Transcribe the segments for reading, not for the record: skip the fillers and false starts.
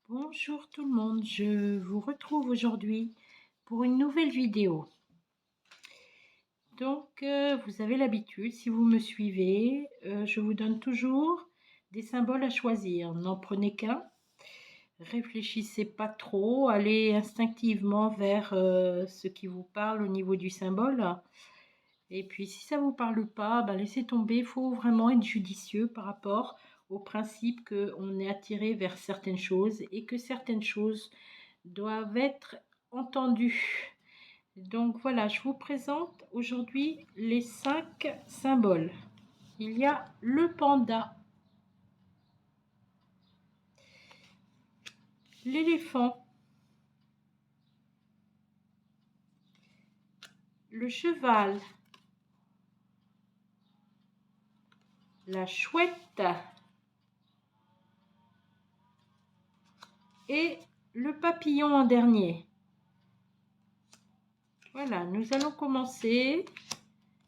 Bonjour tout le monde, je vous retrouve aujourd'hui pour une nouvelle vidéo. Vous avez l'habitude, si vous me suivez, je vous donne toujours des symboles à choisir. N'en prenez qu'un, réfléchissez pas trop, allez instinctivement vers ce qui vous parle au niveau du symbole. Et puis si ça ne vous parle pas, laissez tomber, il faut vraiment être judicieux par rapport au principe qu'on est attiré vers certaines choses et que certaines choses doivent être entendues. Donc voilà, je vous présente aujourd'hui les 5 symboles. Il y a le panda, l'éléphant, le cheval, la chouette et le papillon en dernier. Voilà, nous allons commencer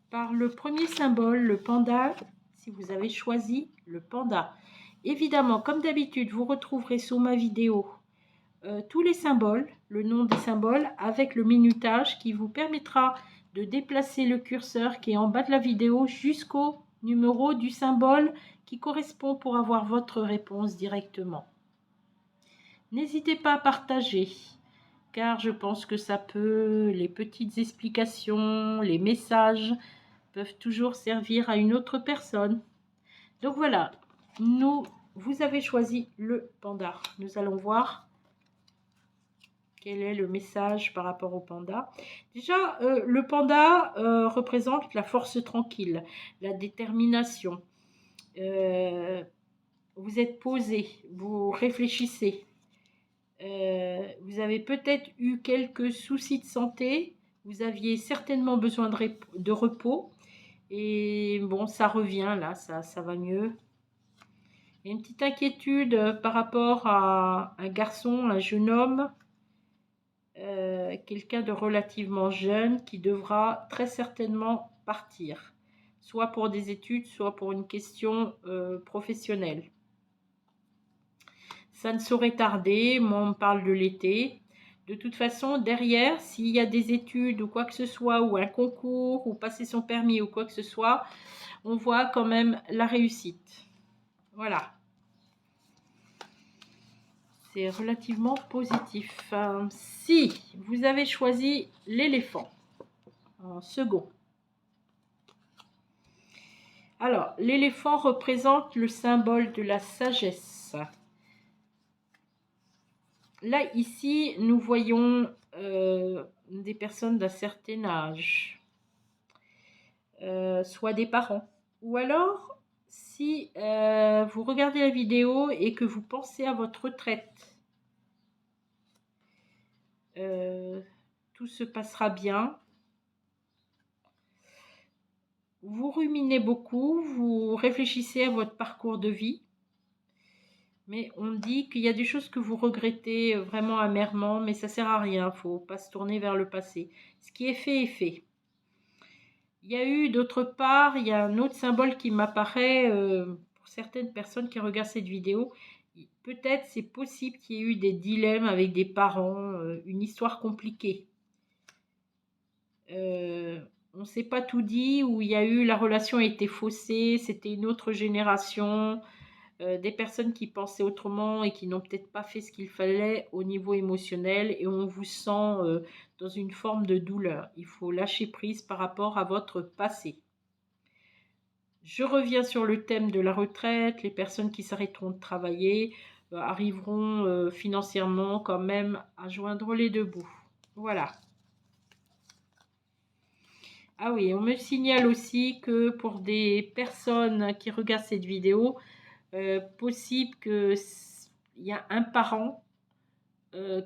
par le premier symbole, le panda, si vous avez choisi le panda. Évidemment, comme d'habitude, vous retrouverez sous ma vidéo tous les symboles, le nom des symboles, avec le minutage qui vous permettra de déplacer le curseur qui est en bas de la vidéo jusqu'au numéro du symbole qui correspond pour avoir votre réponse directement. N'hésitez pas à partager, car je pense que ça peut, les petites explications, les messages peuvent toujours servir à une autre personne. Donc voilà, vous avez choisi le panda. Nous allons voir quel est le message par rapport au panda. Déjà, le panda représente la force tranquille, la détermination. Vous êtes posé, vous réfléchissez. Vous avez peut-être eu quelques soucis de santé. Vous aviez certainement besoin de repos. Et bon, ça revient là, ça va mieux. Il y a une petite inquiétude par rapport à un garçon, un jeune homme, quelqu'un de relativement jeune qui devra très certainement partir, soit pour des études, soit pour une question professionnelle. Ça ne saurait tarder, moi on me parle de l'été. De toute façon, derrière, s'il y a des études ou quoi que ce soit, ou un concours, ou passer son permis ou quoi que ce soit, on voit quand même la réussite. Voilà. C'est relativement positif. Si vous avez choisi l'éléphant en second. Alors, l'éléphant représente le symbole de la sagesse. Là, ici, nous voyons des personnes d'un certain âge, soit des parents. Ou alors, si vous regardez la vidéo et que vous pensez à votre retraite, tout se passera bien. Vous ruminez beaucoup, vous réfléchissez à votre parcours de vie, mais on dit qu'il y a des choses que vous regrettez vraiment amèrement, mais ça ne sert à rien, il ne faut pas se tourner vers le passé. Ce qui est fait est fait. Il y a eu d'autre part, il y a un autre symbole qui m'apparaît pour certaines personnes qui regardent cette vidéo. Peut-être c'est possible qu'il y ait eu des dilemmes avec des parents, une histoire compliquée. On ne s'est pas tout dit, où il y a eu, la relation a été faussée, c'était une autre génération, des personnes qui pensaient autrement et qui n'ont peut-être pas fait ce qu'il fallait au niveau émotionnel, et on vous sent dans une forme de douleur. Il faut lâcher prise par rapport à votre passé. Je reviens sur le thème de la retraite. Les personnes qui s'arrêteront de travailler arriveront financièrement quand même à joindre les deux bouts. Voilà. Ah oui, on me signale aussi que pour des personnes qui regardent cette vidéo, possible qu'il y a un parent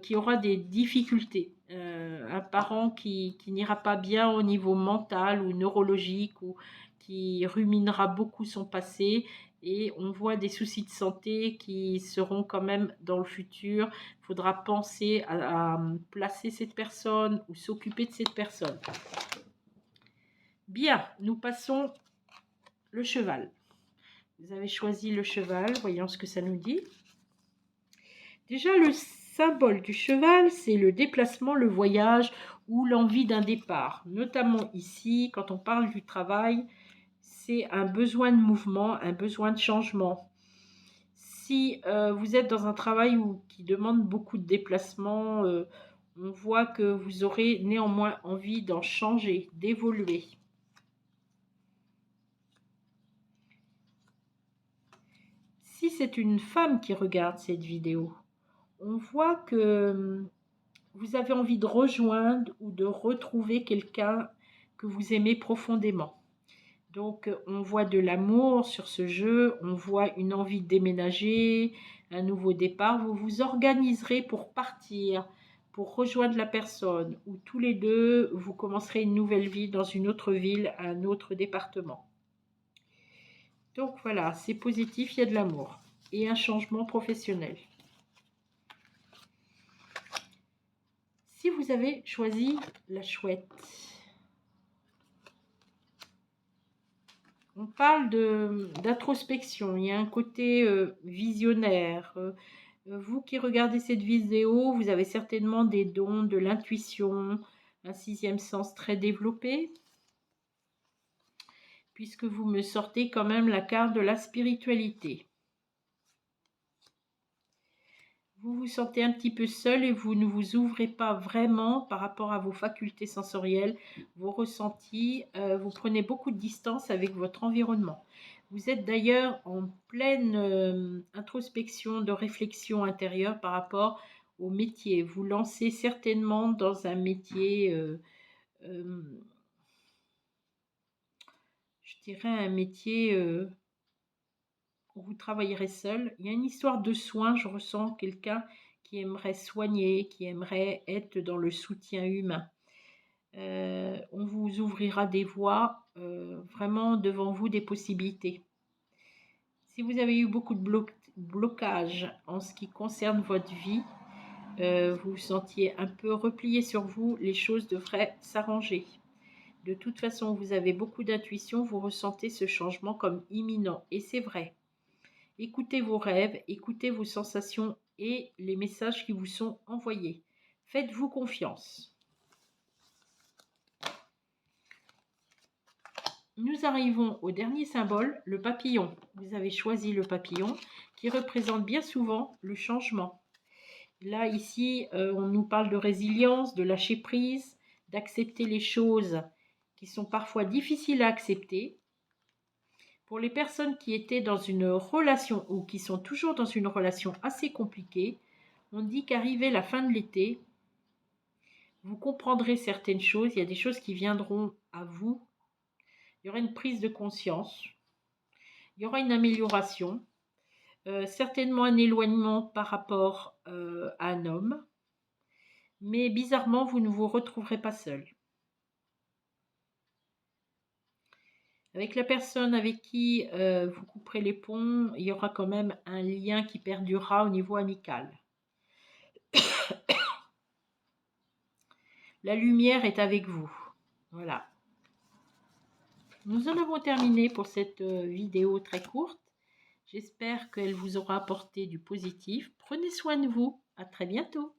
qui aura des difficultés. Un parent qui n'ira pas bien au niveau mental ou neurologique, ou qui ruminera beaucoup son passé, et on voit des soucis de santé qui seront quand même dans le futur. Il faudra penser à placer cette personne ou s'occuper de cette personne. Bien, nous passons le cheval. Vous avez choisi le cheval, voyons ce que ça nous dit. Déjà, le symbole du cheval, c'est le déplacement, le voyage ou l'envie d'un départ. Notamment ici, quand on parle du travail, c'est un besoin de mouvement, un besoin de changement. Si vous êtes dans un travail qui demande beaucoup de déplacements, on voit que vous aurez néanmoins envie d'en changer, d'évoluer. Si c'est une femme qui regarde cette vidéo, on voit que vous avez envie de rejoindre ou de retrouver quelqu'un que vous aimez profondément. Donc, on voit de l'amour sur ce jeu, on voit une envie de déménager, un nouveau départ. Vous vous organiserez pour partir, pour rejoindre la personne, ou tous les deux, vous commencerez une nouvelle vie dans une autre ville, un autre département. Donc voilà, c'est positif, il y a de l'amour et un changement professionnel. Si vous avez choisi la chouette, on parle d'introspection, il y a un côté visionnaire. Vous qui regardez cette vidéo, vous avez certainement des dons de l'intuition, un sixième sens très développé, puisque vous me sortez quand même la carte de la spiritualité. Vous vous sentez un petit peu seul et vous ne vous ouvrez pas vraiment par rapport à vos facultés sensorielles, vos ressentis. Vous prenez beaucoup de distance avec votre environnement. Vous êtes d'ailleurs en pleine introspection, de réflexion intérieure par rapport au métier. Vous lancez certainement dans un métier, je dirais un métier où vous travaillerez seul. Il y a une histoire de soins, je ressens quelqu'un qui aimerait soigner, qui aimerait être dans le soutien humain. On vous ouvrira des voies, vraiment devant vous des possibilités. Si vous avez eu beaucoup de blocages en ce qui concerne votre vie, vous vous sentiez un peu replié sur vous, les choses devraient s'arranger. De toute façon, vous avez beaucoup d'intuition, vous ressentez ce changement comme imminent. Et c'est vrai. Écoutez vos rêves, écoutez vos sensations et les messages qui vous sont envoyés. Faites-vous confiance. Nous arrivons au dernier symbole, le papillon. Vous avez choisi le papillon qui représente bien souvent le changement. Là, ici, on nous parle de résilience, de lâcher prise, d'accepter les choses qui sont parfois difficiles à accepter. Pour les personnes qui étaient dans une relation ou qui sont toujours dans une relation assez compliquée, on dit qu'arrivé la fin de l'été, vous comprendrez certaines choses, il y a des choses qui viendront à vous, il y aura une prise de conscience, il y aura une amélioration, certainement un éloignement par rapport à un homme, mais bizarrement, vous ne vous retrouverez pas seul. Avec la personne avec qui vous couperez les ponts, il y aura quand même un lien qui perdurera au niveau amical. La lumière est avec vous. Voilà. Nous en avons terminé pour cette vidéo très courte. J'espère qu'elle vous aura apporté du positif. Prenez soin de vous. À très bientôt.